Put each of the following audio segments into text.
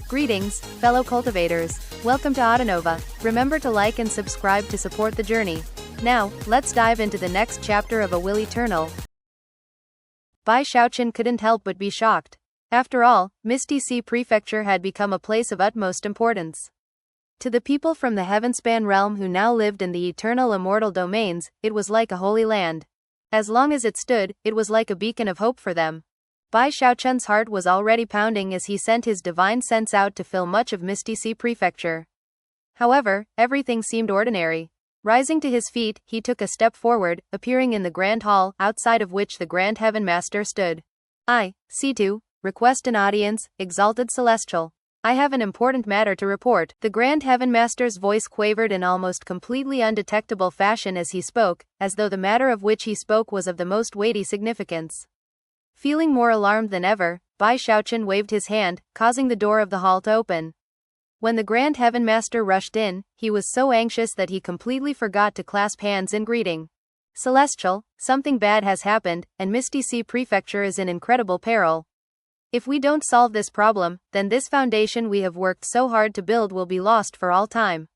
Greetings, fellow cultivators. Welcome to Autonova. Remember to like and subscribe to support the journey. Now, let's dive into the next chapter of A Will Eternal. Bai Xiaochun couldn't help but be shocked. After all, Misty Sea Prefecture had become a place of utmost importance. To the people from the Heavenspan realm who now lived in the eternal immortal domains, it was like a holy land. As long as it stood, it was like a beacon of hope for them. Bai Xiaochun's heart was already pounding as he sent his divine sense out to fill much of Misty Sea Prefecture. However, everything seemed ordinary. Rising to his feet, he took a step forward, appearing in the Grand Hall, outside of which the Grand Heaven Master stood. I, C2, request an audience, Exalted Celestial. I have an important matter to report. The Grand Heaven Master's voice quavered in almost completely undetectable fashion as he spoke, as though the matter of which he spoke was of the most weighty significance. Feeling more alarmed than ever, Bai Xiaochun waved his hand, causing the door of the hall to open. When the Grand Heaven Master rushed in, he was so anxious that he completely forgot to clasp hands in greeting. Celestial, something bad has happened, and Misty Sea Prefecture is in incredible peril. If we don't solve this problem, then this foundation we have worked so hard to build will be lost for all time.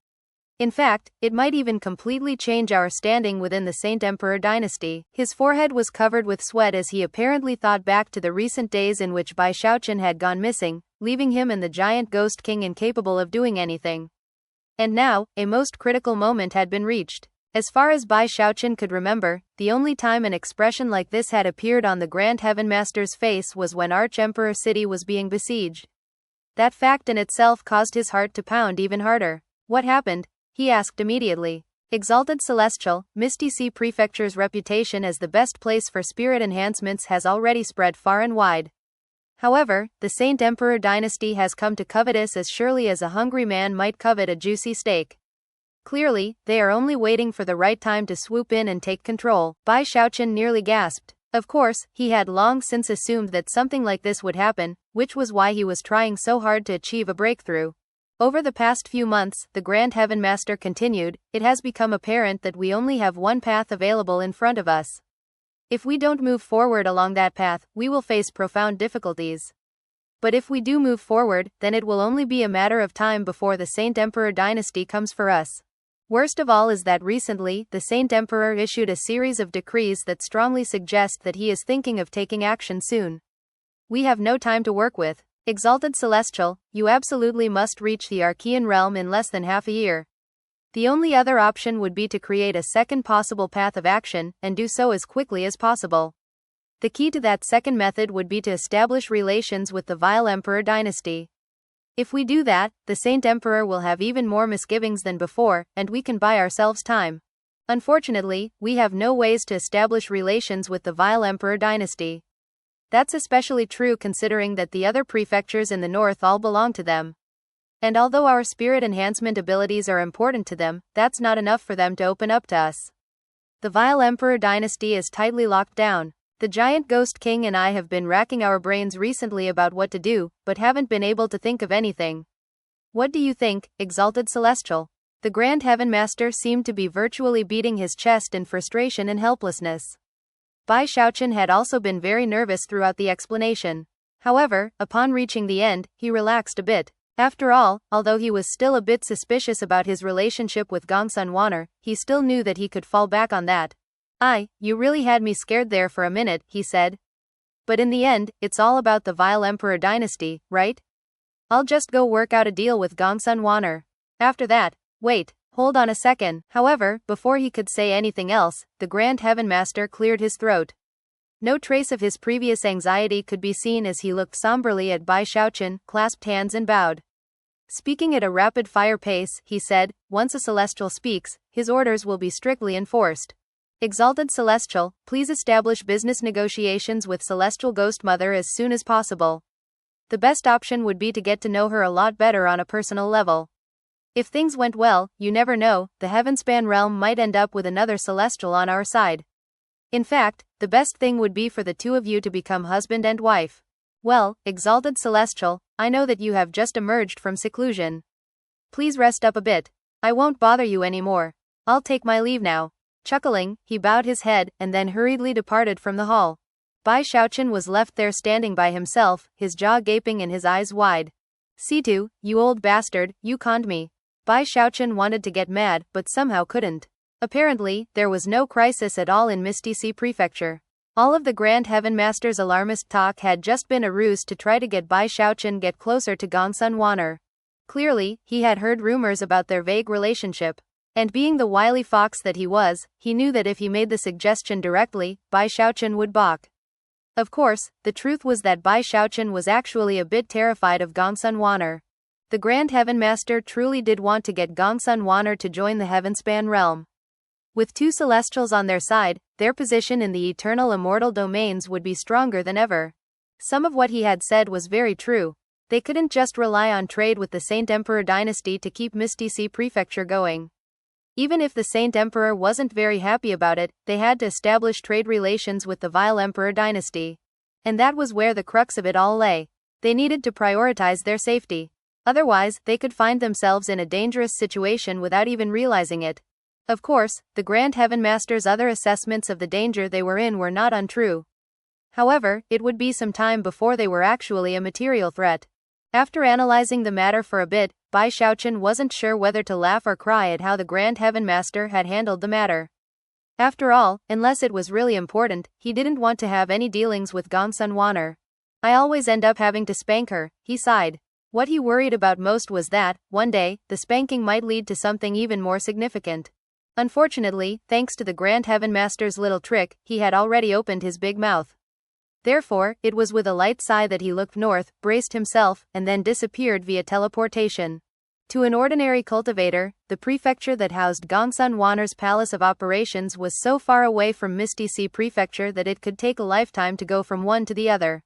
In fact, it might even completely change our standing within the Saint Emperor dynasty. His forehead was covered with sweat as he apparently thought back to the recent days in which Bai Xiaochun had gone missing, leaving him and the giant ghost king incapable of doing anything. And now, a most critical moment had been reached. As far as Bai Xiaochun could remember, the only time an expression like this had appeared on the Grand Heaven Master's face was when Arch-Emperor City was being besieged. That fact in itself caused his heart to pound even harder. What happened? He asked immediately. Exalted Celestial, Misty Sea Prefecture's reputation as the best place for spirit enhancements has already spread far and wide. However, the Saint Emperor dynasty has come to covet us as surely as a hungry man might covet a juicy steak. Clearly, they are only waiting for the right time to swoop in and take control. Bai Xiaochun nearly gasped. Of course, he had long since assumed that something like this would happen, which was why he was trying so hard to achieve a breakthrough. Over the past few months, the Grand Heaven Master continued, it has become apparent that we only have one path available in front of us. If we don't move forward along that path, we will face profound difficulties. But if we do move forward, then it will only be a matter of time before the Saint Emperor dynasty comes for us. Worst of all is that recently, the Saint Emperor issued a series of decrees that strongly suggest that he is thinking of taking action soon. We have no time to work with. Exalted Celestial, you absolutely must reach the Archean realm in less than half a year. The only other option would be to create a second possible path of action, and do so as quickly as possible. The key to that second method would be to establish relations with the Vile Emperor dynasty. If we do that, the Saint Emperor will have even more misgivings than before, and we can buy ourselves time. Unfortunately, we have no ways to establish relations with the Vile Emperor dynasty. That's especially true considering that the other prefectures in the north all belong to them. And although our spirit enhancement abilities are important to them, that's not enough for them to open up to us. The Vile Emperor dynasty is tightly locked down. The giant ghost king and I have been racking our brains recently about what to do, but haven't been able to think of anything. What do you think, Exalted Celestial? The Grand Heaven Master seemed to be virtually beating his chest in frustration and helplessness. Bai Xiaochun had also been very nervous throughout the explanation. However, upon reaching the end, he relaxed a bit. After all, although he was still a bit suspicious about his relationship with Gongsun Wanner, he still knew that he could fall back on that. You really had me scared there for a minute, he said. But in the end, it's all about the Vile Emperor dynasty, right? I'll just go work out a deal with Gongsun Wanner. After that, wait. Hold on a second. However, before he could say anything else, the Grand Heaven Master cleared his throat. No trace of his previous anxiety could be seen as he looked somberly at Bai Xiaochun, clasped hands and bowed. Speaking at a rapid-fire pace, he said, once a Celestial speaks, his orders will be strictly enforced. Exalted Celestial, please establish business negotiations with Celestial Ghost Mother as soon as possible. The best option would be to get to know her a lot better on a personal level. If things went well, you never know, the Heavenspan realm might end up with another Celestial on our side. In fact, the best thing would be for the two of you to become husband and wife. Well, Exalted Celestial, I know that you have just emerged from seclusion. Please rest up a bit. I won't bother you anymore. I'll take my leave now. Chuckling, he bowed his head, and then hurriedly departed from the hall. Bai Xiaochun was left there standing by himself, his jaw gaping and his eyes wide. Situ, you old bastard, you conned me. Bai Xiaochun wanted to get mad, but somehow couldn't. Apparently, there was no crisis at all in Mystique Prefecture. All of the Grand Heaven Master's alarmist talk had just been a ruse to try to get Bai Xiaochun get closer to Gongsun Wan'er. Clearly, he had heard rumors about their vague relationship. And being the wily fox that he was, he knew that if he made the suggestion directly, Bai Xiaochun would balk. Of course, the truth was that Bai Xiaochun was actually a bit terrified of Gongsun Wan'er. The Grand Heaven Master truly did want to get Gongsun Wan'er to join the Heavenspan realm. With two celestials on their side, their position in the eternal immortal domains would be stronger than ever. Some of what he had said was very true. They couldn't just rely on trade with the Saint Emperor dynasty to keep Mystique Prefecture going. Even if the Saint Emperor wasn't very happy about it, they had to establish trade relations with the Vile Emperor dynasty. And that was where the crux of it all lay. They needed to prioritize their safety. Otherwise, they could find themselves in a dangerous situation without even realizing it. Of course, the Grand Heaven Master's other assessments of the danger they were in were not untrue. However, it would be some time before they were actually a material threat. After analyzing the matter for a bit, Bai Xiaochun wasn't sure whether to laugh or cry at how the Grand Heaven Master had handled the matter. After all, unless it was really important, he didn't want to have any dealings with Gongsun Wan'er. I always end up having to spank her, he sighed. What he worried about most was that, one day, the spanking might lead to something even more significant. Unfortunately, thanks to the Grand Heaven Master's little trick, he had already opened his big mouth. Therefore, it was with a light sigh that he looked north, braced himself, and then disappeared via teleportation. To an ordinary cultivator, the prefecture that housed Gongsun Wan'er's palace of operations was so far away from Mystique Prefecture that it could take a lifetime to go from one to the other.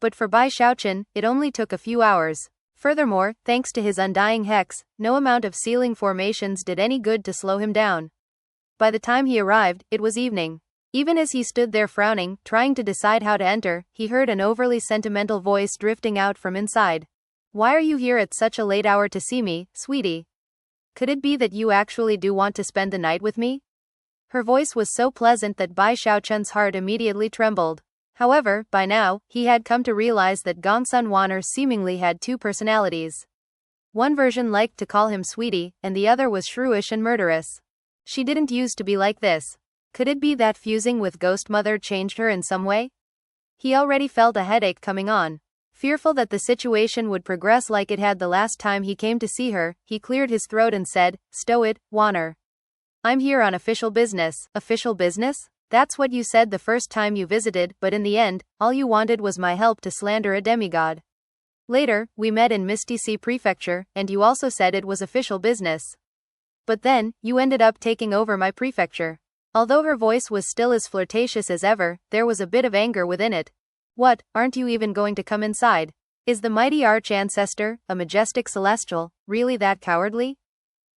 But for Bai Xiaochun, it only took a few hours. Furthermore, thanks to his undying hex, no amount of ceiling formations did any good to slow him down. By the time he arrived, it was evening. Even as he stood there frowning, trying to decide how to enter, he heard an overly sentimental voice drifting out from inside. Why are you here at such a late hour to see me, sweetie? Could it be that you actually do want to spend the night with me? Her voice was so pleasant that Bai Xiaochun's heart immediately trembled. However, by now, he had come to realize that Gongsun Wan'er seemingly had two personalities. One version liked to call him sweetie, and the other was shrewish and murderous. She didn't used to be like this. Could it be that fusing with Ghost Mother changed her in some way? He already felt a headache coming on. Fearful that the situation would progress like it had the last time he came to see her, he cleared his throat and said, "Stow it, Wan'er. I'm here on official business." Official business? That's what you said the first time you visited, but in the end, all you wanted was my help to slander a demigod. Later, we met in Mystique Prefecture, and you also said it was official business. But then, you ended up taking over my prefecture. Although her voice was still as flirtatious as ever, there was a bit of anger within it. What, aren't you even going to come inside? Is the mighty arch-ancestor, a majestic celestial, really that cowardly?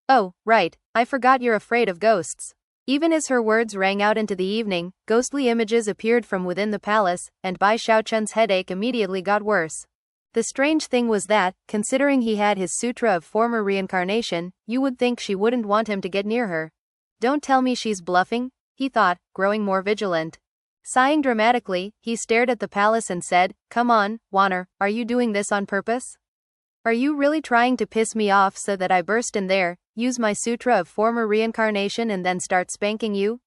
Oh, right, I forgot you're afraid of ghosts. Even as her words rang out into the evening, ghostly images appeared from within the palace, and Bai Xiaochun's headache immediately got worse. The strange thing was that, considering he had his sutra of former reincarnation, you would think she wouldn't want him to get near her. Don't tell me she's bluffing, he thought, growing more vigilant. Sighing dramatically, he stared at the palace and said, "Come on, Wan'er, are you doing this on purpose? Are you really trying to piss me off so that I burst in there, use my sutra of former reincarnation and then start spanking you?"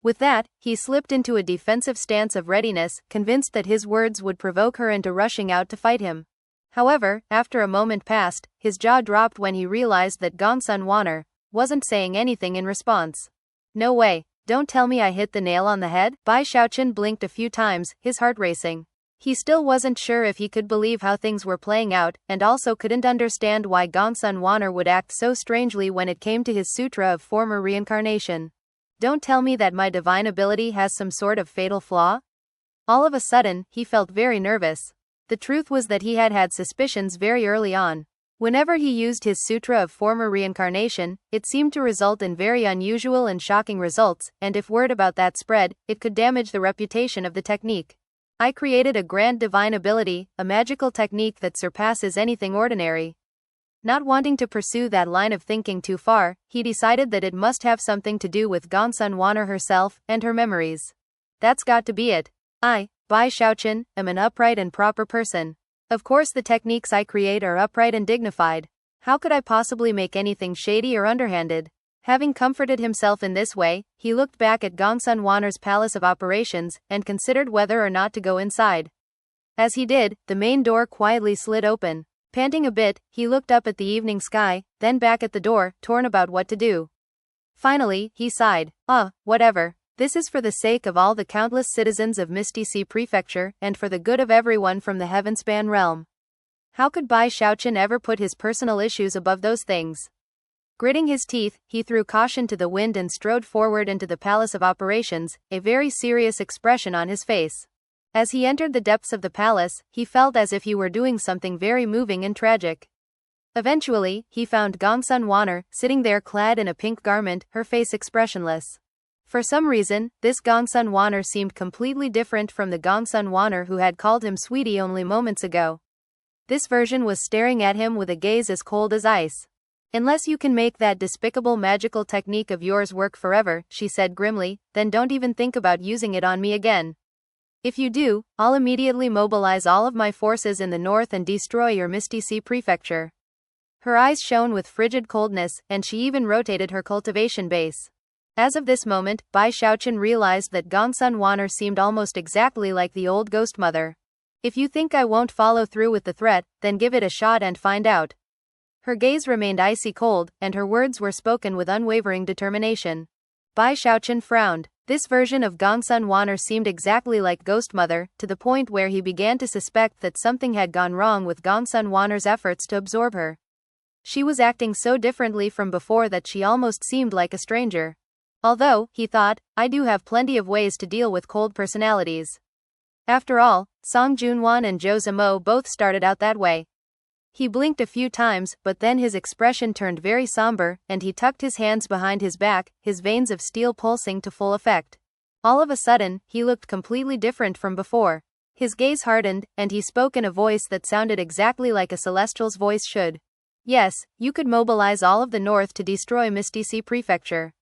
With that, he slipped into a defensive stance of readiness, convinced that his words would provoke her into rushing out to fight him. However, after a moment passed, his jaw dropped when he realized that Gongsun Wan'er wasn't saying anything in response. No way, don't tell me I hit the nail on the head? Bai Xiaochun blinked a few times, his heart racing. He still wasn't sure if he could believe how things were playing out, and also couldn't understand why Gongsun Wan'er would act so strangely when it came to his sutra of former reincarnation. Don't tell me that my divine ability has some sort of fatal flaw? All of a sudden, he felt very nervous. The truth was that he had had suspicions very early on. Whenever he used his sutra of former reincarnation, it seemed to result in very unusual and shocking results, and if word about that spread, it could damage the reputation of the technique. I created a grand divine ability, a magical technique that surpasses anything ordinary. Not wanting to pursue that line of thinking too far, he decided that it must have something to do with Gongsun Wan'er herself, and her memories. That's got to be it. Bai Xiaochun, am an upright and proper person. Of course the techniques I create are upright and dignified. How could I possibly make anything shady or underhanded? Having comforted himself in this way, he looked back at Gongsun Wanner's palace of operations, and considered whether or not to go inside. As he did, the main door quietly slid open. Panting a bit, he looked up at the evening sky, then back at the door, torn about what to do. Finally, he sighed. Whatever. This is for the sake of all the countless citizens of Misty Sea Prefecture, and for the good of everyone from the Heavenspan realm. How could Bai Xiaochun ever put his personal issues above those things? Gritting his teeth, he threw caution to the wind and strode forward into the palace of operations, a very serious expression on his face. As he entered the depths of the palace, he felt as if he were doing something very moving and tragic. Eventually, he found Gongsun Wanner, sitting there clad in a pink garment, her face expressionless. For some reason, this Gongsun Wanner seemed completely different from the Gongsun Wanner who had called him sweetie only moments ago. This version was staring at him with a gaze as cold as ice. Unless you can make that despicable magical technique of yours work forever, she said grimly, then don't even think about using it on me again. If you do, I'll immediately mobilize all of my forces in the north and destroy your Misty Sea Prefecture. Her eyes shone with frigid coldness, and she even rotated her cultivation base. As of this moment, Bai Xiaochun realized that Gongsun Wanner seemed almost exactly like the old ghost mother. If you think I won't follow through with the threat, then give it a shot and find out. Her gaze remained icy cold, and her words were spoken with unwavering determination. Bai Xiaochun frowned. This version of Gongsun Wanner seemed exactly like Ghost Mother, to the point where he began to suspect that something had gone wrong with Gongsun Wanner's efforts to absorb her. She was acting so differently from before that she almost seemed like a stranger. Although, he thought, I do have plenty of ways to deal with cold personalities. After all, Song Junwan and Zhou Zimo both started out that way. He blinked a few times, but then his expression turned very somber, and he tucked his hands behind his back, his veins of steel pulsing to full effect. All of a sudden, he looked completely different from before. His gaze hardened, and he spoke in a voice that sounded exactly like a celestial's voice should. Yes, you could mobilize all of the north to destroy Misty Sea Prefecture.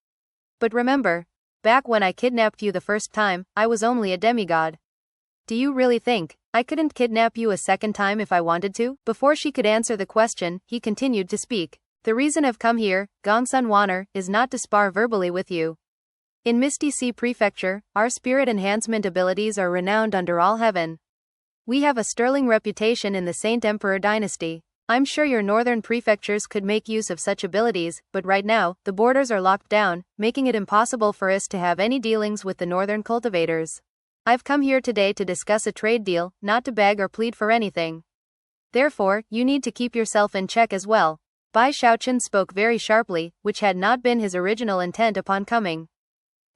But remember, back when I kidnapped you the first time, I was only a demigod. Do you really think I couldn't kidnap you a second time if I wanted to? Before she could answer the question, he continued to speak. The reason I've come here, Gongsun Wanner, is not to spar verbally with you. In Misty Sea Prefecture, our spirit enhancement abilities are renowned under all heaven. We have a sterling reputation in the Saint Emperor dynasty. I'm sure your northern prefectures could make use of such abilities, but right now, the borders are locked down, making it impossible for us to have any dealings with the northern cultivators. I've come here today to discuss a trade deal, not to beg or plead for anything. Therefore, you need to keep yourself in check as well. Bai Xiaochun spoke very sharply, which had not been his original intent upon coming.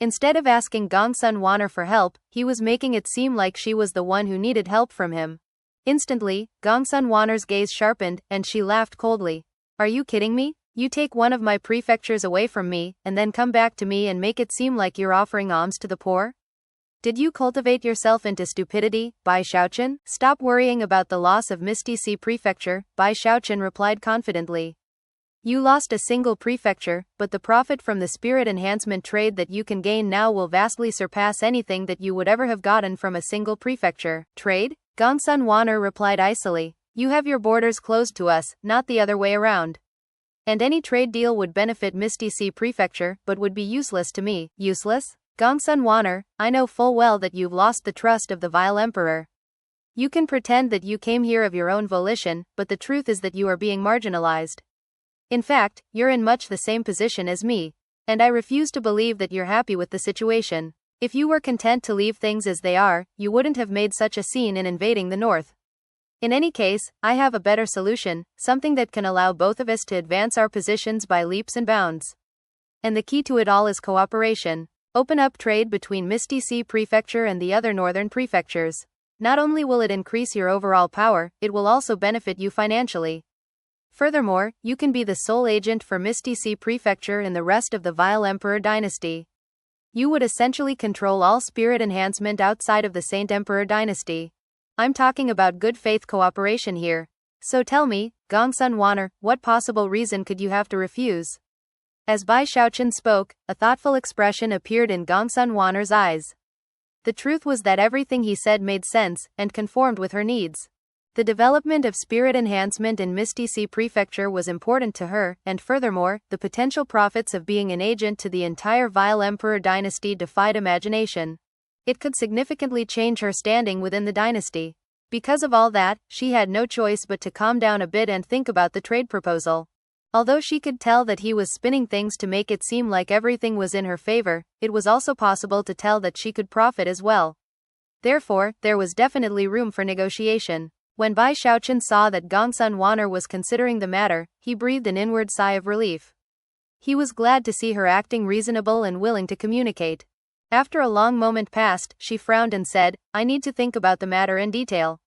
Instead of asking Gongsun Wanner for help, he was making it seem like she was the one who needed help from him. Instantly, Gongsun Wanner's gaze sharpened, and she laughed coldly. Are you kidding me? You take one of my prefectures away from me, and then come back to me and make it seem like you're offering alms to the poor? Did you cultivate yourself into stupidity, Bai Xiaochun? Stop worrying about the loss of Misty Sea Prefecture, Bai Xiaochun replied confidently. You lost a single prefecture, but the profit from the spirit enhancement trade that you can gain now will vastly surpass anything that you would ever have gotten from a single prefecture. Trade? Gongsun Wanner replied icily. You have your borders closed to us, not the other way around. And any trade deal would benefit Misty Sea Prefecture, but would be useless to me. Useless? Gongsun Wanner, I know full well that you've lost the trust of the vile emperor. You can pretend that you came here of your own volition, but the truth is that you are being marginalized. In fact, you're in much the same position as me. And I refuse to believe that you're happy with the situation. If you were content to leave things as they are, you wouldn't have made such a scene in invading the north. In any case, I have a better solution, something that can allow both of us to advance our positions by leaps and bounds. And the key to it all is cooperation. Open up trade between Misty Sea Prefecture and the other northern prefectures. Not only will it increase your overall power, it will also benefit you financially. Furthermore, you can be the sole agent for Misty Sea Prefecture in the rest of the Vile Emperor dynasty. You would essentially control all spirit enhancement outside of the Saint Emperor dynasty. I'm talking about good faith cooperation here. So tell me, Gongsun Wanner, what possible reason could you have to refuse? As Bai Xiaochun spoke, a thoughtful expression appeared in Gongsun Wanner's eyes. The truth was that everything he said made sense and conformed with her needs. The development of spirit enhancement in Misty Sea Prefecture was important to her, and furthermore, the potential profits of being an agent to the entire Vile Emperor dynasty defied imagination. It could significantly change her standing within the dynasty. Because of all that, she had no choice but to calm down a bit and think about the trade proposal. Although she could tell that he was spinning things to make it seem like everything was in her favor, it was also possible to tell that she could profit as well. Therefore, there was definitely room for negotiation. When Bai Xiaochun saw that Gongsun Wanner was considering the matter, he breathed an inward sigh of relief. He was glad to see her acting reasonable and willing to communicate. After a long moment passed, she frowned and said, "I need to think about the matter in detail.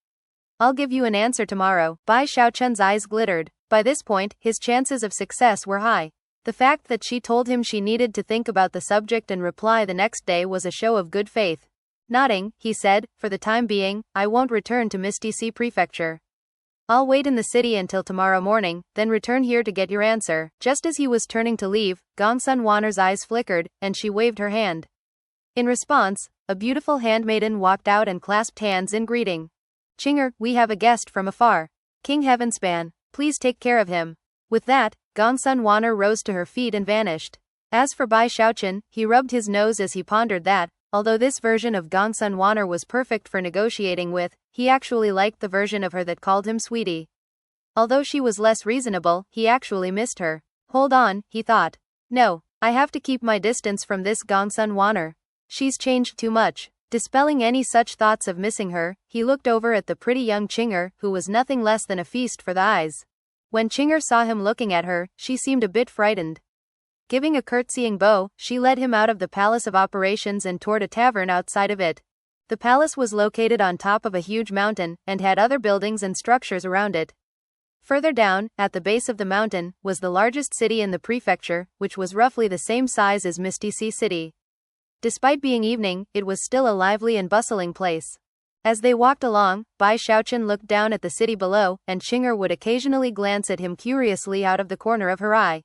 I'll give you an answer tomorrow." Bai Xiaochun's eyes glittered. By this point, his chances of success were high. The fact that she told him she needed to think about the subject and reply the next day was a show of good faith. Nodding, he said, "For the time being, I won't return to Misty Sea Prefecture. I'll wait in the city until tomorrow morning, then return here to get your answer." Just as he was turning to leave, Gongsun Wanner's eyes flickered, and she waved her hand. In response, a beautiful handmaiden walked out and clasped hands in greeting. "Chinger, we have a guest from afar. King Heavenspan. Please take care of him." With that, Gongsun Wanner rose to her feet and vanished. As for Bai Xiaochun, he rubbed his nose as he pondered that, although this version of Gongsun Wanner was perfect for negotiating with, he actually liked the version of her that called him sweetie. Although she was less reasonable, he actually missed her. Hold on, he thought. No, I have to keep my distance from this Gongsun Wanner. She's changed too much. Dispelling any such thoughts of missing her, he looked over at the pretty young Chinger, who was nothing less than a feast for the eyes. When Chinger saw him looking at her, she seemed a bit frightened. Giving a curtsying bow, she led him out of the Palace of Operations and toward a tavern outside of it. The palace was located on top of a huge mountain, and had other buildings and structures around it. Further down, at the base of the mountain, was the largest city in the prefecture, which was roughly the same size as Misty Sea City. Despite being evening, it was still a lively and bustling place. As they walked along, Bai Xiaochun looked down at the city below, and Chinger would occasionally glance at him curiously out of the corner of her eye.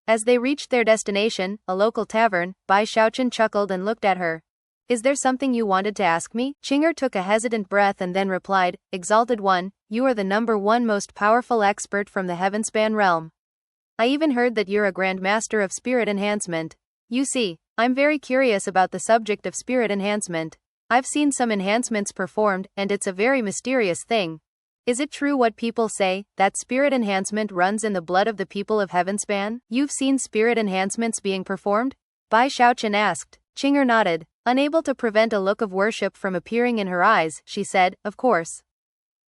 As they reached their destination, a local tavern, Bai Xiaochun chuckled and looked at her. "Is there something you wanted to ask me?" Chinger took a hesitant breath and then replied, "Exalted One, you are the #1 most powerful expert from the Heavenspan realm. I even heard that you're a Grand Master of Spirit Enhancement. You see, I'm very curious about the subject of spirit enhancement. I've seen some enhancements performed, and it's a very mysterious thing. Is it true what people say, that spirit enhancement runs in the blood of the people of Heavenspan? You've seen spirit enhancements being performed?" Bai Xiaochun asked. Chinger nodded. Unable to prevent a look of worship from appearing in her eyes, she said, "Of course.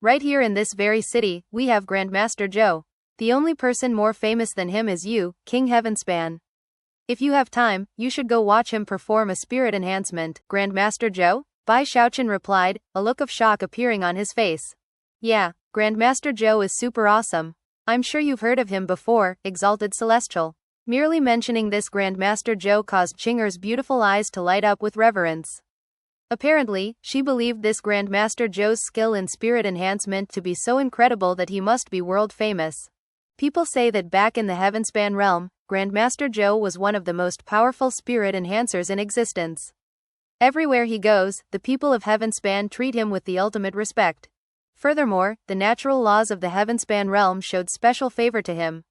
Right here in this very city, we have Grandmaster Zhou. The only person more famous than him is you, King Heavenspan. If you have time, you should go watch him perform a spirit enhancement." "Grandmaster Zhou?" Bai Xiaochun replied, a look of shock appearing on his face. "Yeah, Grandmaster Zhou is super awesome. I'm sure you've heard of him before, Exalted Celestial." Merely mentioning this Grandmaster Zhou caused Chinger's beautiful eyes to light up with reverence. Apparently, she believed this Grandmaster Zhou's skill in spirit enhancement to be so incredible that he must be world famous. People say that back in the Heavenspan realm, Grandmaster Zhou was one of the most powerful spirit enhancers in existence. Everywhere he goes, the people of Heavenspan treat him with the ultimate respect. Furthermore, the natural laws of the Heavenspan realm showed special favor to him.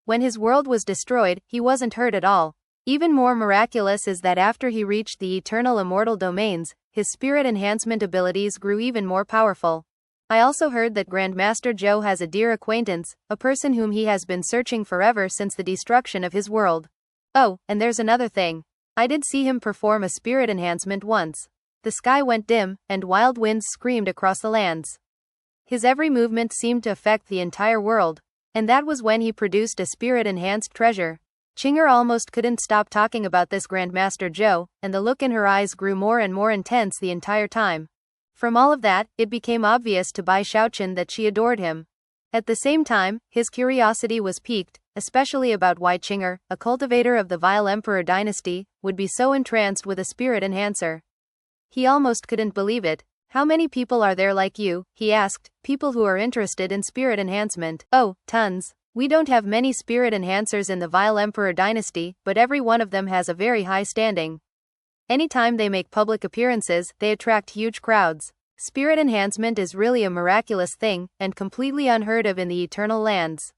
When his world was destroyed, he wasn't hurt at all. Even more miraculous is that after he reached the eternal immortal domains, his spirit enhancement abilities grew even more powerful. I also heard that Grandmaster Zhou has a dear acquaintance, a person whom he has been searching forever since the destruction of his world. Oh, and there's another thing. I did see him perform a spirit enhancement once. The sky went dim, and wild winds screamed across the lands. His every movement seemed to affect the entire world. And that was when he produced a spirit-enhanced treasure. Chinger almost couldn't stop talking about this Grandmaster Zhou, and the look in her eyes grew more and more intense the entire time. From all of that, it became obvious to Bai Xiaochun that she adored him. At the same time, his curiosity was piqued, especially about why Chinger, a cultivator of the Vile Emperor dynasty, would be so entranced with a spirit enhancer. He almost couldn't believe it. "How many people are there like you?" he asked. "People who are interested in spirit enhancement." "Oh, tons. We don't have many spirit enhancers in the Vile Emperor dynasty, but every one of them has a very high standing. Anytime they make public appearances, they attract huge crowds. Spirit enhancement is really a miraculous thing, and completely unheard of in the eternal lands.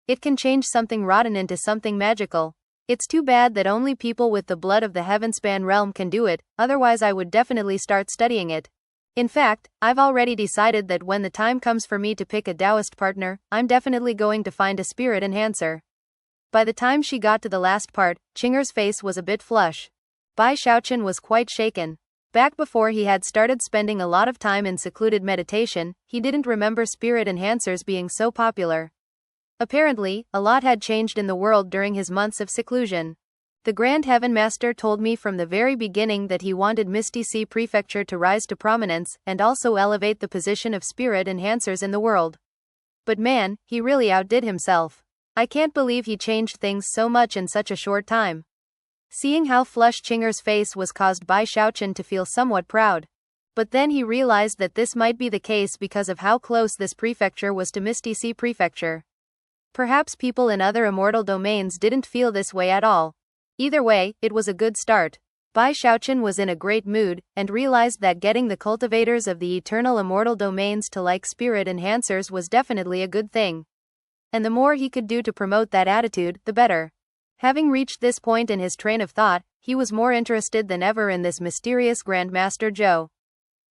It can change something rotten into something magical. It's too bad that only people with the blood of the Heavenspan realm can do it, otherwise I would definitely start studying it. In fact, I've already decided that when the time comes for me to pick a Taoist partner, I'm definitely going to find a spirit enhancer. By the time she got to the last part, Chinger's face was a bit flush. Bai Xiaochun was quite shaken. Back before he had started spending a lot of time in secluded meditation, he didn't remember spirit enhancers being so popular. Apparently, a lot had changed in the world during his months of seclusion. The Grand Heaven Master told me from the very beginning that he wanted Misty Sea Prefecture to rise to prominence, and also elevate the position of spirit enhancers in the world. But man, he really outdid himself. I can't believe he changed things so much in such a short time. Seeing how flush Chinger's face was caused Bai Xiaochun to feel somewhat proud. But then he realized that this might be the case because of how close this prefecture was to Misty Sea Prefecture. Perhaps people in other immortal domains didn't feel this way at all. Either way, it was a good start. Bai Xiaochun was in a great mood, and realized that getting the cultivators of the eternal immortal domains to like spirit enhancers was definitely a good thing. And the more he could do to promote that attitude, the better. Having reached this point in his train of thought, he was more interested than ever in this mysterious Grandmaster Zhou.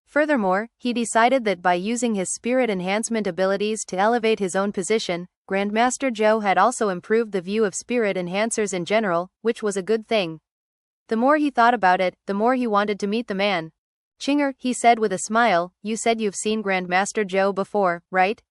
Furthermore, he decided that by using his spirit enhancement abilities to elevate his own position, Grandmaster Zhou had also improved the view of spirit enhancers in general, which was a good thing. The more he thought about it, the more he wanted to meet the man. Chinger, he said with a smile, you said you've seen Grandmaster Zhou before, right?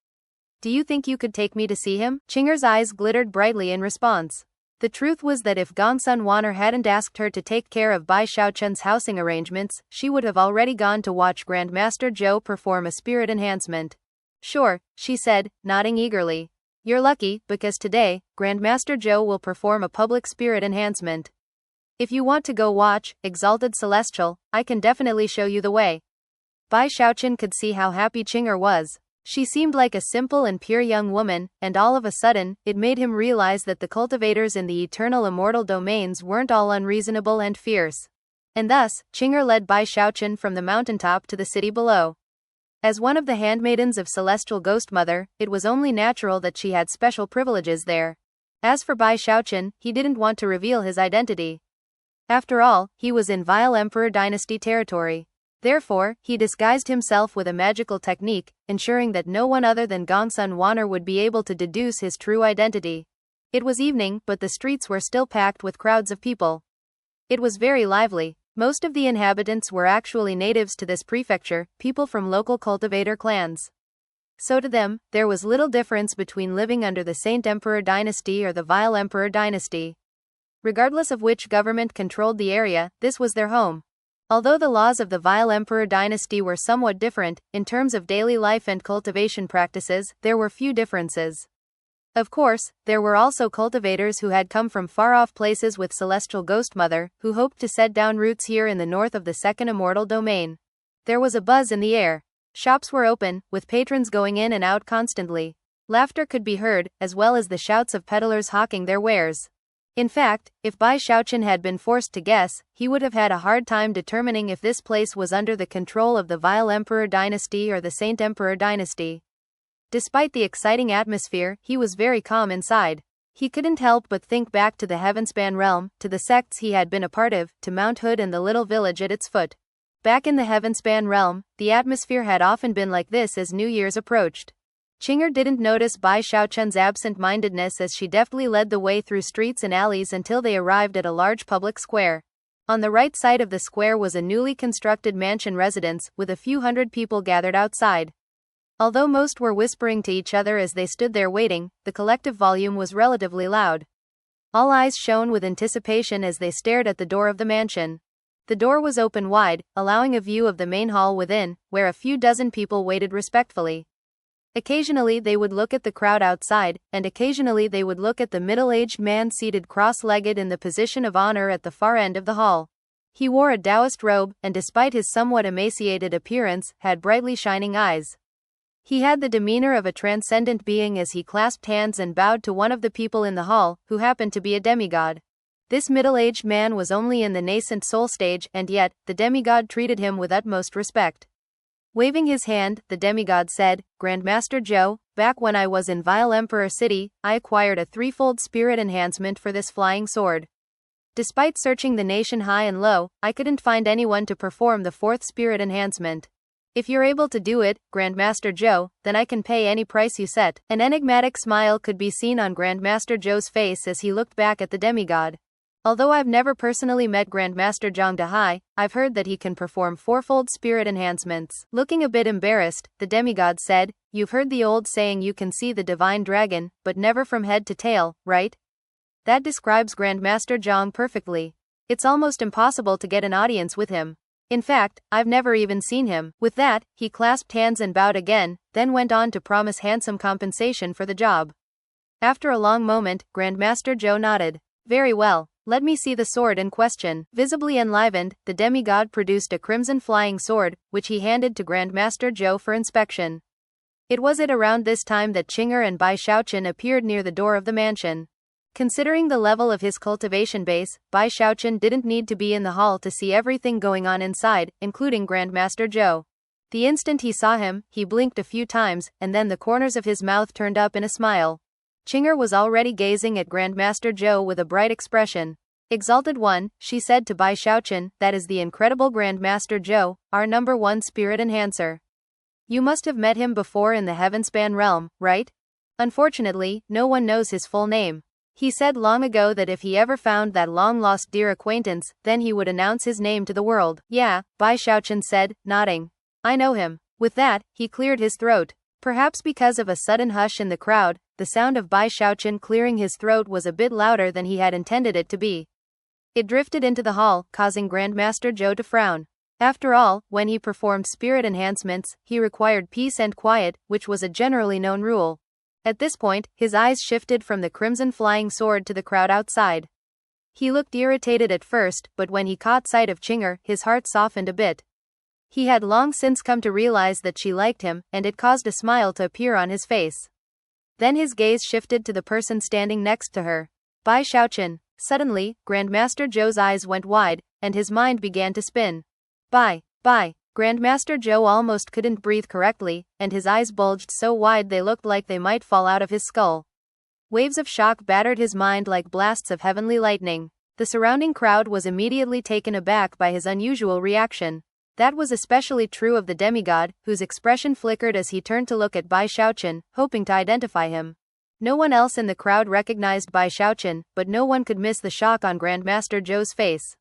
Do you think you could take me to see him? Chinger's eyes glittered brightly in response. The truth was that if Gongsun Wanner hadn't asked her to take care of Bai Xiaochun's housing arrangements, she would have already gone to watch Grandmaster Zhou perform a spirit enhancement. Sure, she said, nodding eagerly. You're lucky, because today, Grandmaster Zhou will perform a public spirit enhancement. If you want to go watch, Exalted Celestial, I can definitely show you the way. Bai Xiaochun could see how happy Chinger was. She seemed like a simple and pure young woman, and all of a sudden, it made him realize that the cultivators in the eternal immortal domains weren't all unreasonable and fierce. And thus, Chinger led Bai Xiaochun from the mountaintop to the city below. As one of the handmaidens of Celestial Ghost Mother, it was only natural that she had special privileges there. As for Bai Xiaochun, he didn't want to reveal his identity. After all, he was in Vile Emperor Dynasty territory. Therefore, he disguised himself with a magical technique, ensuring that no one other than Gongsun Wanner would be able to deduce his true identity. It was evening, but the streets were still packed with crowds of people. It was very lively. Most of the inhabitants were actually natives to this prefecture, people from local cultivator clans. So to them, there was little difference between living under the Saint Emperor Dynasty or the Vile Emperor Dynasty. Regardless of which government controlled the area, this was their home. Although the laws of the Vile Emperor Dynasty were somewhat different, in terms of daily life and cultivation practices, there were few differences. Of course, there were also cultivators who had come from far-off places with Celestial Ghost Mother, who hoped to set down roots here in the north of the second immortal domain. There was a buzz in the air. Shops were open, with patrons going in and out constantly. Laughter could be heard, as well as the shouts of peddlers hawking their wares. In fact, if Bai Xiaochun had been forced to guess, he would have had a hard time determining if this place was under the control of the Vile Emperor Dynasty or the Saint Emperor Dynasty. Despite the exciting atmosphere, he was very calm inside. He couldn't help but think back to the Heavenspan realm, to the sects he had been a part of, to Mount Hood and the little village at its foot. Back in the Heavenspan realm, the atmosphere had often been like this as New Year's approached. Chinger didn't notice Bai Xiaochun's absent-mindedness as she deftly led the way through streets and alleys until they arrived at a large public square. On the right side of the square was a newly constructed mansion residence, with a few hundred people gathered outside. Although most were whispering to each other as they stood there waiting, the collective volume was relatively loud. All eyes shone with anticipation as they stared at the door of the mansion. The door was open wide, allowing a view of the main hall within, where a few dozen people waited respectfully. Occasionally they would look at the crowd outside, and occasionally they would look at the middle-aged man seated cross-legged in the position of honor at the far end of the hall. He wore a Taoist robe, and despite his somewhat emaciated appearance, had brightly shining eyes. He had the demeanor of a transcendent being as he clasped hands and bowed to one of the people in the hall, who happened to be a demigod. This middle-aged man was only in the nascent soul stage, and yet, the demigod treated him with utmost respect. Waving his hand, the demigod said, "Grandmaster Zhou, back when I was in Vile Emperor City, I acquired a threefold spirit enhancement for this flying sword. Despite searching the nation high and low, I couldn't find anyone to perform the fourth spirit enhancement. If you're able to do it, Grandmaster Zhou, then I can pay any price you set." An enigmatic smile could be seen on Grandmaster Zhou's face as he looked back at the demigod. "Although I've never personally met Grandmaster Zhang Dahai, I've heard that he can perform fourfold spirit enhancements." Looking a bit embarrassed, the demigod said, "You've heard the old saying you can see the divine dragon, but never from head to tail, right? That describes Grandmaster Zhang perfectly. It's almost impossible to get an audience with him. In fact, I've never even seen him." With that, he clasped hands and bowed again, then went on to promise handsome compensation for the job. After a long moment, Grandmaster Zhou nodded. "Very well. Let me see the sword in question." Visibly enlivened, the demigod produced a crimson flying sword, which he handed to Grandmaster Zhou for inspection. It was at around this time that Qing'er and Bai Xiaochun appeared near the door of the mansion. Considering the level of his cultivation base, Bai Xiaochun didn't need to be in the hall to see everything going on inside, including Grandmaster Zhou. The instant he saw him, he blinked a few times, and then the corners of his mouth turned up in a smile. Qing'er was already gazing at Grandmaster Zhou with a bright expression. "Exalted One," she said to Bai Xiaochun, "that is the incredible Grandmaster Zhou, our #1 spirit enhancer. You must have met him before in the Heavenspan realm, right? Unfortunately, no one knows his full name. He said long ago that if he ever found that long-lost dear acquaintance, then he would announce his name to the world." "Yeah," Bai Xiaochun said, nodding. "I know him." With that, he cleared his throat. Perhaps because of a sudden hush in the crowd, the sound of Bai Xiaochun clearing his throat was a bit louder than he had intended it to be. It drifted into the hall, causing Grandmaster Zhou to frown. After all, when he performed spirit enhancements, he required peace and quiet, which was a generally known rule. At this point, his eyes shifted from the crimson flying sword to the crowd outside. He looked irritated at first, but when he caught sight of Qing'er, his heart softened a bit. He had long since come to realize that she liked him, and it caused a smile to appear on his face. Then his gaze shifted to the person standing next to her. Bai Xiaochun. Suddenly, Grandmaster Zhou's eyes went wide, and his mind began to spin. Bai. Grandmaster Zhou almost couldn't breathe correctly, and his eyes bulged so wide they looked like they might fall out of his skull. Waves of shock battered his mind like blasts of heavenly lightning. The surrounding crowd was immediately taken aback by his unusual reaction. That was especially true of the demigod, whose expression flickered as he turned to look at Bai Xiaochun, hoping to identify him. No one else in the crowd recognized Bai Xiaochun, but no one could miss the shock on Grandmaster Zhou's face.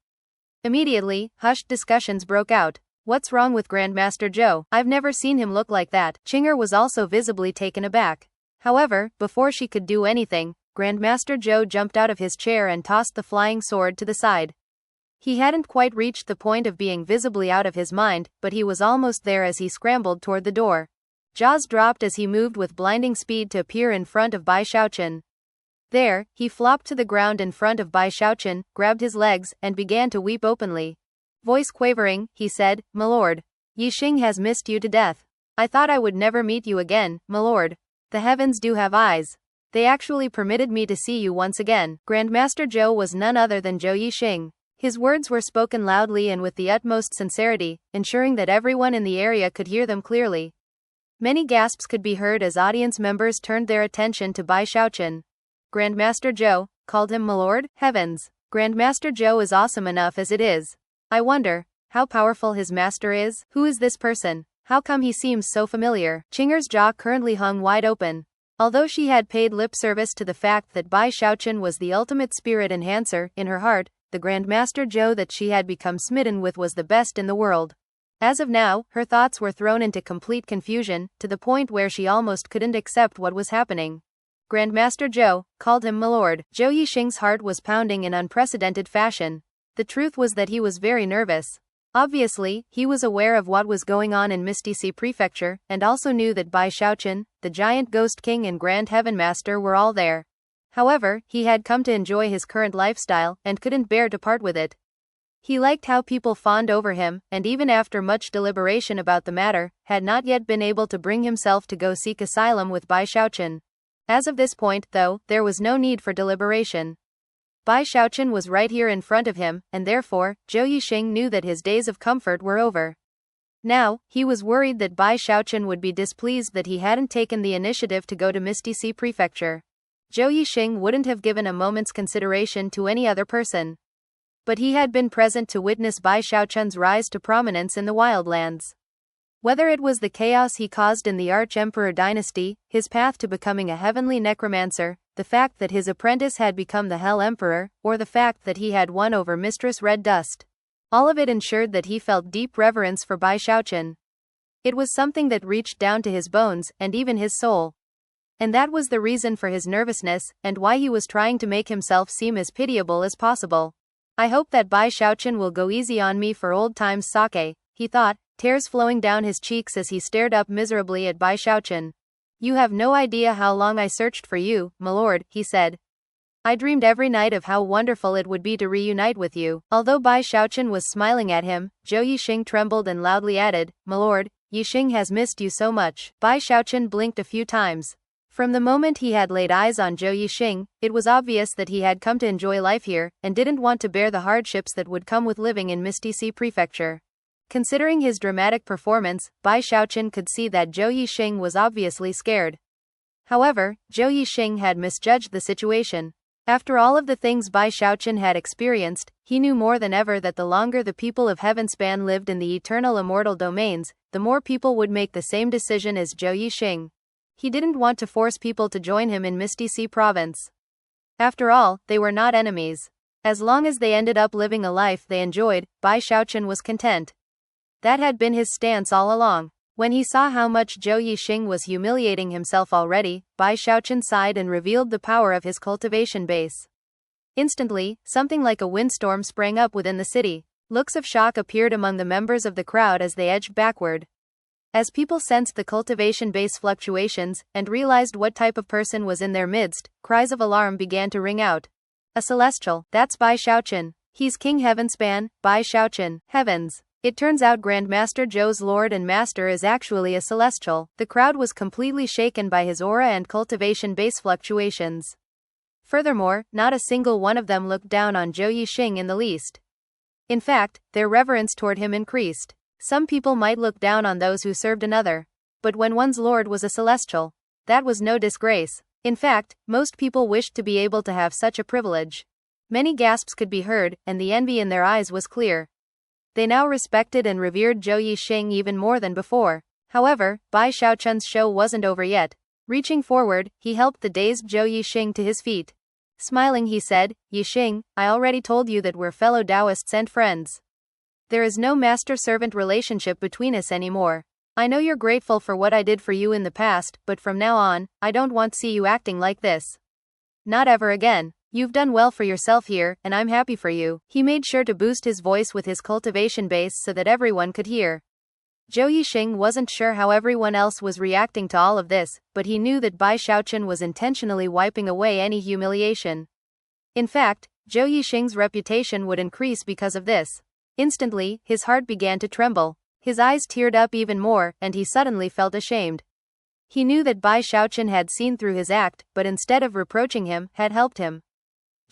Immediately, hushed discussions broke out. "What's wrong with Grandmaster Zhou? I've never seen him look like that." Qing'er was also visibly taken aback. However, before she could do anything, Grandmaster Zhou jumped out of his chair and tossed the flying sword to the side. He hadn't quite reached the point of being visibly out of his mind, but he was almost there as he scrambled toward the door. Jaws dropped as he moved with blinding speed to appear in front of Bai Xiaochun. There, he flopped to the ground in front of Bai Xiaochun, grabbed his legs, and began to weep openly. Voice quavering, he said, "My lord, Yi Xing has missed you to death. I thought I would never meet you again, my lord. The heavens do have eyes. They actually permitted me to see you once again." Grandmaster Zhou was none other than Zhou Yi Xing. His words were spoken loudly and with the utmost sincerity, ensuring that everyone in the area could hear them clearly. Many gasps could be heard as audience members turned their attention to Bai Xiaochun. Grandmaster Zhou called him my lord? Heavens! Grandmaster Zhou is awesome enough as it is. I wonder how powerful his master is. Who is this person? How come he seems so familiar? Qing'er's jaw currently hung wide open. Although she had paid lip service to the fact that Bai Xiaochun was the ultimate spirit enhancer, in her heart, the Grandmaster Zhou that she had become smitten with was the best in the world. As of now, her thoughts were thrown into complete confusion, to the point where she almost couldn't accept what was happening. Grandmaster Zhou called him my lord. Zhou Yixing's heart was pounding in unprecedented fashion. The truth was that he was very nervous. Obviously, he was aware of what was going on in Misty Sea Prefecture, and also knew that Bai Xiaochun, the giant Ghost King and Grand Heaven Master were all there. However, he had come to enjoy his current lifestyle, and couldn't bear to part with it. He liked how people fawned over him, and even after much deliberation about the matter, had not yet been able to bring himself to go seek asylum with Bai Xiaochun. As of this point, though, there was no need for deliberation. Bai Xiaochun was right here in front of him, and therefore, Zhou Yixing knew that his days of comfort were over. Now, he was worried that Bai Xiaochun would be displeased that he hadn't taken the initiative to go to Misty Sea Prefecture. Zhou Yixing wouldn't have given a moment's consideration to any other person. But he had been present to witness Bai Xiaochun's rise to prominence in the wildlands. Whether it was the chaos he caused in the Arch-Emperor dynasty, his path to becoming a heavenly necromancer, the fact that his apprentice had become the Hell Emperor, or the fact that he had won over Mistress Red Dust. All of it ensured that he felt deep reverence for Bai Xiaochun. It was something that reached down to his bones, and even his soul. And that was the reason for his nervousness, and why he was trying to make himself seem as pitiable as possible. I hope that Bai Xiaochun will go easy on me for old time's sake, he thought, tears flowing down his cheeks as he stared up miserably at Bai Xiaochun. You have no idea how long I searched for you, my lord, he said. I dreamed every night of how wonderful it would be to reunite with you. Although Bai Xiaochun was smiling at him, Zhou Yixing trembled and loudly added, my lord, Yixing has missed you so much. Bai Xiaochun blinked a few times. From the moment he had laid eyes on Zhou Yixing, it was obvious that he had come to enjoy life here, and didn't want to bear the hardships that would come with living in Misty Sea Prefecture. Considering his dramatic performance, Bai Xiaochun could see that Zhou Yixing was obviously scared. However, Zhou Yixing had misjudged the situation. After all of the things Bai Xiaochun had experienced, he knew more than ever that the longer the people of Heavenspan lived in the eternal immortal domains, the more people would make the same decision as Zhou Yixing. He didn't want to force people to join him in Misty Sea Province. After all, they were not enemies. As long as they ended up living a life they enjoyed, Bai Xiaochun was content. That had been his stance all along. When he saw how much Zhou Yixing was humiliating himself already, Bai Xiaochun sighed and revealed the power of his cultivation base. Instantly, something like a windstorm sprang up within the city. Looks of shock appeared among the members of the crowd as they edged backward. As people sensed the cultivation base fluctuations, and realized what type of person was in their midst, cries of alarm began to ring out. A celestial, that's Bai Xiaochun. He's King Heavenspan, Bai Xiaochun. Heavens. It turns out Grandmaster Zhou's Lord and Master is actually a celestial. The crowd was completely shaken by his aura and cultivation base fluctuations. Furthermore, not a single one of them looked down on Zhou Yixing in the least. In fact, their reverence toward him increased. Some people might look down on those who served another. But when one's lord was a celestial, that was no disgrace. In fact, most people wished to be able to have such a privilege. Many gasps could be heard, and the envy in their eyes was clear. They now respected and revered Zhou Yixing even more than before. However, Bai Xiaochun's show wasn't over yet. Reaching forward, he helped the dazed Zhou Yixing to his feet. Smiling he said, Yixing, I already told you that we're fellow Taoists and friends. There is no master-servant relationship between us anymore. I know you're grateful for what I did for you in the past, but from now on, I don't want to see you acting like this. Not ever again. You've done well for yourself here, and I'm happy for you. He made sure to boost his voice with his cultivation base so that everyone could hear. Zhou Yixing wasn't sure how everyone else was reacting to all of this, but he knew that Bai Xiaochun was intentionally wiping away any humiliation. In fact, Zhou Yixing's reputation would increase because of this. Instantly, his heart began to tremble. His eyes teared up even more, and he suddenly felt ashamed. He knew that Bai Xiaochun had seen through his act, but instead of reproaching him, had helped him.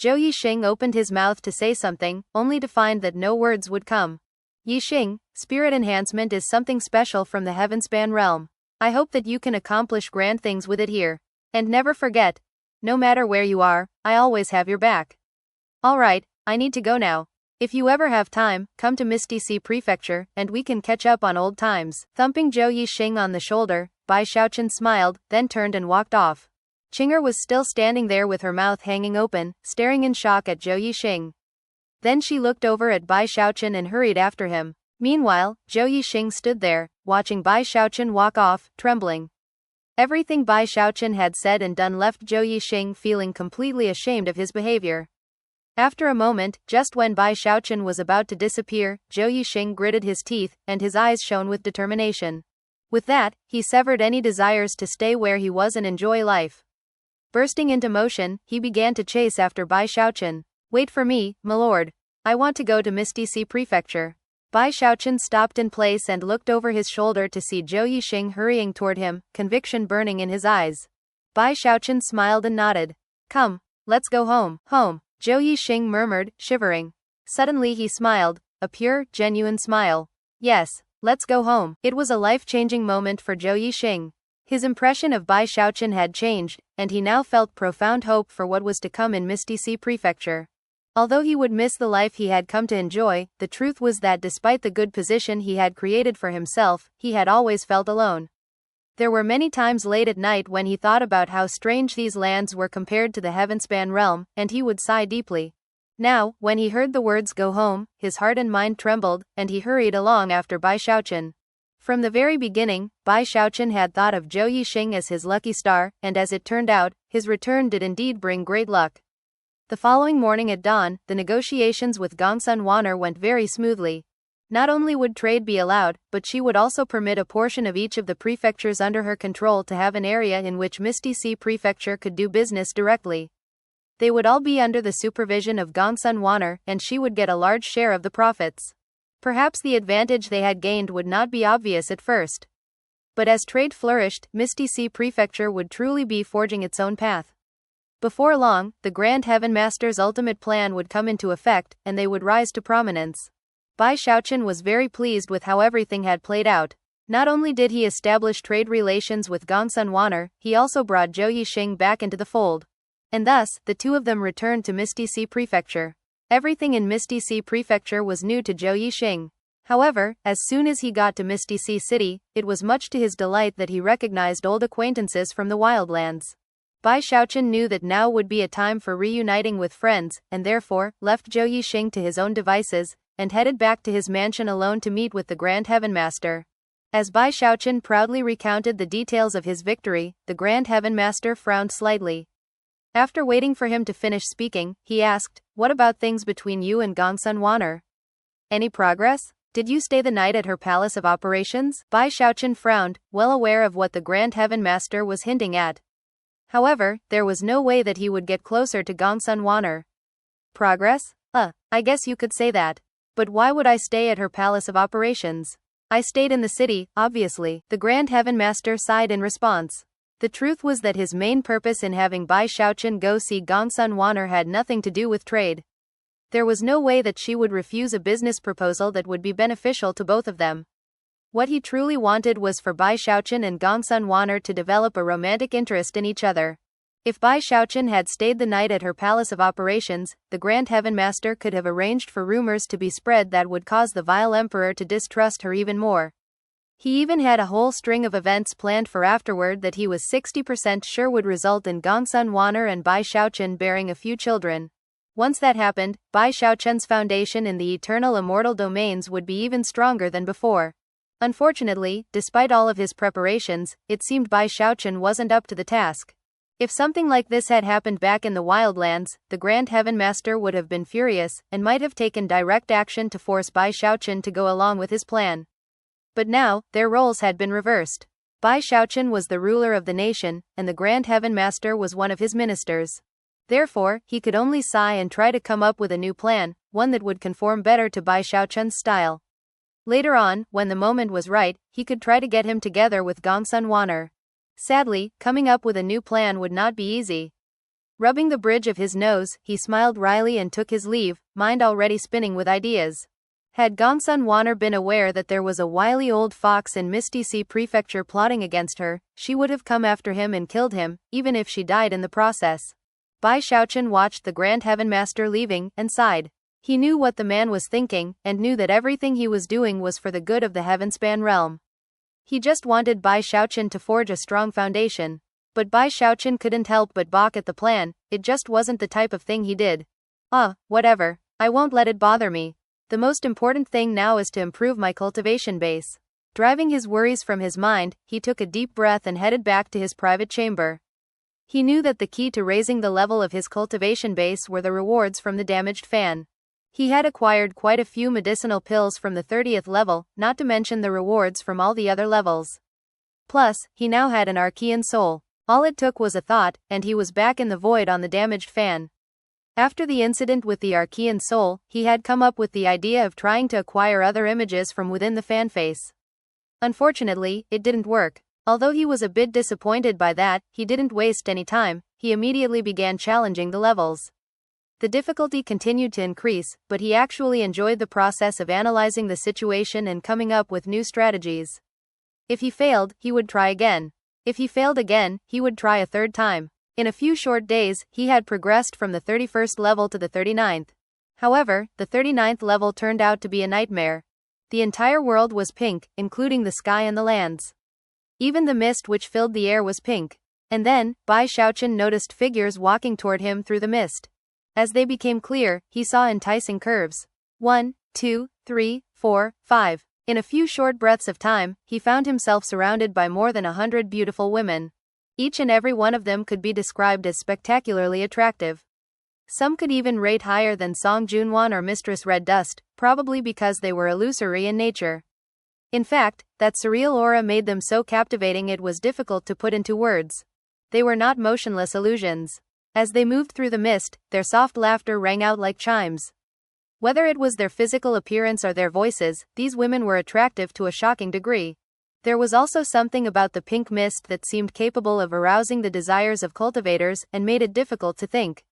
Zhou Yixing opened his mouth to say something, only to find that no words would come. Yixing, spirit enhancement is something special from the Heavenspan realm. I hope that you can accomplish grand things with it here. And never forget, no matter where you are, I always have your back. Alright, I need to go now. If you ever have time, come to Misty Sea Prefecture, and we can catch up on old times. Thumping Zhou Yixing on the shoulder, Bai Xiaochun smiled, then turned and walked off. Qinger was still standing there with her mouth hanging open, staring in shock at Zhou Yixing. Then she looked over at Bai Xiaochun and hurried after him. Meanwhile, Zhou Yixing stood there, watching Bai Xiaochun walk off, trembling. Everything Bai Xiaochun had said and done left Zhou Yixing feeling completely ashamed of his behavior. After a moment, just when Bai Xiaochun was about to disappear, Zhou Yixing gritted his teeth, and his eyes shone with determination. With that, he severed any desires to stay where he was and enjoy life. Bursting into motion, he began to chase after Bai Xiaochun. Wait for me, my lord. I want to go to Misty Sea Prefecture. Bai Xiaochun stopped in place and looked over his shoulder to see Zhou Yixing hurrying toward him, conviction burning in his eyes. Bai Xiaochun smiled and nodded. Come, let's go home. Home. Zhou Yixing murmured, shivering. Suddenly he smiled, a pure, genuine smile. Yes, let's go home. It was a life-changing moment for Zhou Yixing. His impression of Bai Xiaochun had changed, and he now felt profound hope for what was to come in Misty Sea Prefecture. Although he would miss the life he had come to enjoy, the truth was that despite the good position he had created for himself, he had always felt alone. There were many times late at night when he thought about how strange these lands were compared to the Heavenspan realm, and he would sigh deeply. Now, when he heard the words "go home," his heart and mind trembled, and he hurried along after Bai Xiaochun. From the very beginning, Bai Xiaochun had thought of Zhou Yixing as his lucky star, and as it turned out, his return did indeed bring great luck. The following morning at dawn, the negotiations with Gongsun Wanner went very smoothly. Not only would trade be allowed, but she would also permit a portion of each of the prefectures under her control to have an area in which Misty Sea Prefecture could do business directly. They would all be under the supervision of Gongsun Wanner, and she would get a large share of the profits. Perhaps the advantage they had gained would not be obvious at first. But as trade flourished, Misty Sea Prefecture would truly be forging its own path. Before long, the Grand Heaven Master's ultimate plan would come into effect, and they would rise to prominence. Bai Xiaochun was very pleased with how everything had played out. Not only did he establish trade relations with Gongsun Wanner, he also brought Zhou Yixing back into the fold. And thus, the two of them returned to Misty Sea Prefecture. Everything in Misty Sea Prefecture was new to Zhou Yixing. However, as soon as he got to Misty Sea City, it was much to his delight that he recognized old acquaintances from the wildlands. Bai Xiaochun knew that now would be a time for reuniting with friends, and therefore, left Zhou Yixing to his own devices, and headed back to his mansion alone to meet with the Grand Heaven Master. As Bai Xiaochun proudly recounted the details of his victory, the Grand Heaven Master frowned slightly. After waiting for him to finish speaking, he asked, "What about things between you and Gongsun Wanner? Any progress? Did you stay the night at her palace of operations?" Bai Xiaochun frowned, well aware of what the Grand Heaven Master was hinting at. However, there was no way that he would get closer to Gongsun Wanner. Progress? I guess you could say that. But why would I stay at her palace of operations? I stayed in the city, obviously. The Grand Heaven Master sighed in response. The truth was that his main purpose in having Bai Xiaochun go see Gongsun Wanner had nothing to do with trade. There was no way that she would refuse a business proposal that would be beneficial to both of them. What he truly wanted was for Bai Xiaochun and Gongsun Wanner to develop a romantic interest in each other. If Bai Xiaochun had stayed the night at her palace of operations, the Grand Heaven Master could have arranged for rumors to be spread that would cause the vile emperor to distrust her even more. He even had a whole string of events planned for afterward that he was 60% sure would result in Gongsun Wanner and Bai Xiaochun bearing a few children. Once that happened, Bai Xiaochun's foundation in the eternal immortal domains would be even stronger than before. Unfortunately, despite all of his preparations, it seemed Bai Xiaochun wasn't up to the task. If something like this had happened back in the wildlands, the Grand Heaven Master would have been furious, and might have taken direct action to force Bai Xiaochun to go along with his plan. But now, their roles had been reversed. Bai Xiaochun was the ruler of the nation, and the Grand Heaven Master was one of his ministers. Therefore, he could only sigh and try to come up with a new plan, one that would conform better to Bai Xiaochun's style. Later on, when the moment was right, he could try to get him together with Gongsun Wanner. Sadly, coming up with a new plan would not be easy. Rubbing the bridge of his nose, he smiled wryly and took his leave, mind already spinning with ideas. Had Gongsun Wanner been aware that there was a wily old fox in Misty Sea Prefecture plotting against her, she would have come after him and killed him, even if she died in the process. Bai Xiaochun watched the Grand Heaven Master leaving, and sighed. He knew what the man was thinking, and knew that everything he was doing was for the good of the Heavenspan realm. He just wanted Bai Xiaochun to forge a strong foundation. But Bai Xiaochun couldn't help but balk at the plan, it just wasn't the type of thing he did. Whatever. I won't let it bother me. The most important thing now is to improve my cultivation base. Driving his worries from his mind, he took a deep breath and headed back to his private chamber. He knew that the key to raising the level of his cultivation base were the rewards from the damaged fan. He had acquired quite a few medicinal pills from the 30th level, not to mention the rewards from all the other levels. Plus, he now had an Archean soul. All it took was a thought, and he was back in the void on the damaged fan. After the incident with the Archean soul, he had come up with the idea of trying to acquire other images from within the fan face. Unfortunately, it didn't work. Although he was a bit disappointed by that, he didn't waste any time, he immediately began challenging the levels. The difficulty continued to increase, but he actually enjoyed the process of analyzing the situation and coming up with new strategies. If he failed, he would try again. If he failed again, he would try a third time. In a few short days, he had progressed from the 31st level to the 39th. However, the 39th level turned out to be a nightmare. The entire world was pink, including the sky and the lands. Even the mist which filled the air was pink. And then, Bai Xiaochun noticed figures walking toward him through the mist. As they became clear, he saw enticing curves. 1, 2, 3, 4, 5. In a few short breaths of time, he found himself surrounded by more than 100 beautiful women. Each and every one of them could be described as spectacularly attractive. Some could even rate higher than Song Junwan or Mistress Red Dust, probably because they were illusory in nature. In fact, that surreal aura made them so captivating it was difficult to put into words. They were not motionless illusions. As they moved through the mist, their soft laughter rang out like chimes. Whether it was their physical appearance or their voices, these women were attractive to a shocking degree. There was also something about the pink mist that seemed capable of arousing the desires of cultivators and made it difficult to think.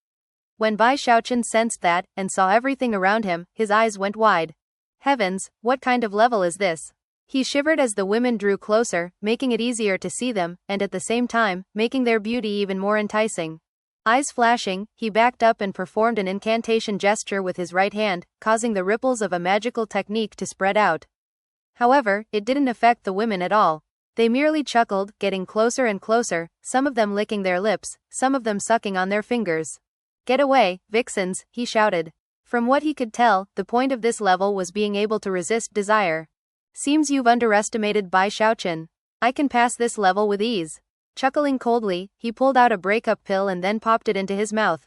When Bai Xiaochun sensed that, and saw everything around him, his eyes went wide. Heavens, what kind of level is this? He shivered as the women drew closer, making it easier to see them, and at the same time, making their beauty even more enticing. Eyes flashing, he backed up and performed an incantation gesture with his right hand, causing the ripples of a magical technique to spread out. However, it didn't affect the women at all. They merely chuckled, getting closer and closer, some of them licking their lips, some of them sucking on their fingers. "Get away, vixens," he shouted. From what he could tell, the point of this level was being able to resist desire. "Seems you've underestimated Bai Xiaochun. I can pass this level with ease." Chuckling coldly, he pulled out a breakup pill and then popped it into his mouth.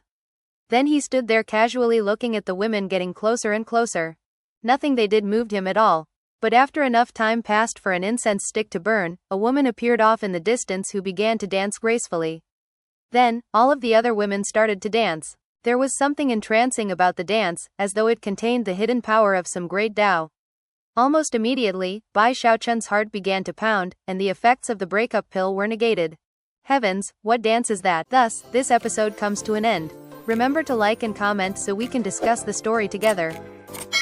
Then he stood there casually looking at the women getting closer and closer. Nothing they did moved him at all. But after enough time passed for an incense stick to burn, a woman appeared off in the distance who began to dance gracefully. Then, all of the other women started to dance. There was something entrancing about the dance, as though it contained the hidden power of some great Tao. Almost immediately, Bai Xiaochun's heart began to pound, and the effects of the breakup pill were negated. Heavens, what dance is that? Thus, this episode comes to an end. Remember to like and comment so we can discuss the story together.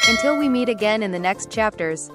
Until we meet again in the next chapters.